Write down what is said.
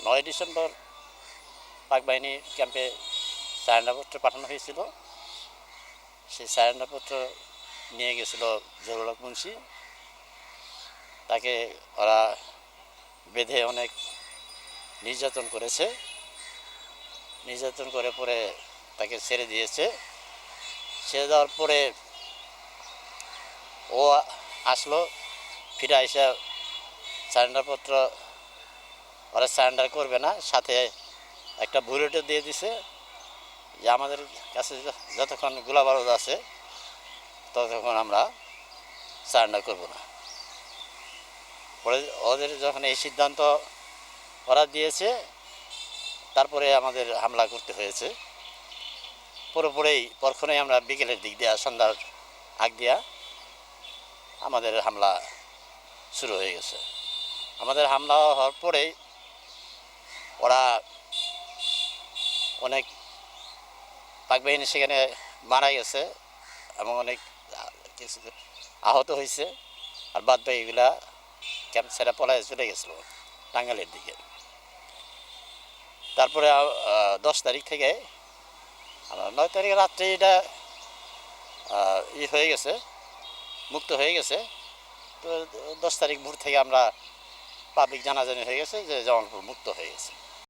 9 December পাক বাহিনী ক্যাম্পে সারেন্ডারপত্র পাঠানো হয়েছিল। সেই সারেন্ডারপত্র নিয়ে গেছিল জহুরুল হক মুন্সি। তাকে ওরা বেঁধে অনেক নির্যাতন করেছে। নির্যাতন করে পরে তাকে ছেড়ে দিয়েছে। ছেড়ে দেওয়ার পরে ও আসলো, ফিরে এসে সারেন্ডারপত্র ওরা সারেন্ডার করবে না, সাথে একটা বুলেটও দিয়ে দিছে যে আমাদের কাছে যতক্ষণ গোলাবারুদ আছে ততক্ষণ আমরা সারেন্ডার করব না। পরে ওদের যখন এই সিদ্ধান্ত ওরা দিয়েছে, তারপরে আমাদের হামলা করতে হয়েছে। পরক্ষণেই আমরা বিকেলের দিক দিয়া, সন্ধ্যার আগ দিয়া আমাদের হামলা শুরু হয়ে গেছে। আমাদের হামলা হওয়ার পরেই ওরা অনেক পাক বাহিনী সেখানে মারা গেছে এবং অনেক কিছু আহত হয়েছে। আর বাদ বাকিগুলা ক্যাম্প ছেড়ে পলায় চলে গেছিল টাঙ্গাইলের দিকে। তারপরে 10 তারিখ থেকে 9 তারিখে রাত্রে এটা হয়ে গেছে, মুক্ত হয়ে গেছে। তো 10 তারিখ ভোর থেকে আমরা পাবলিক জানাজানি হয়ে গেছে যে জামালপুর মুক্ত হয়ে গেছে।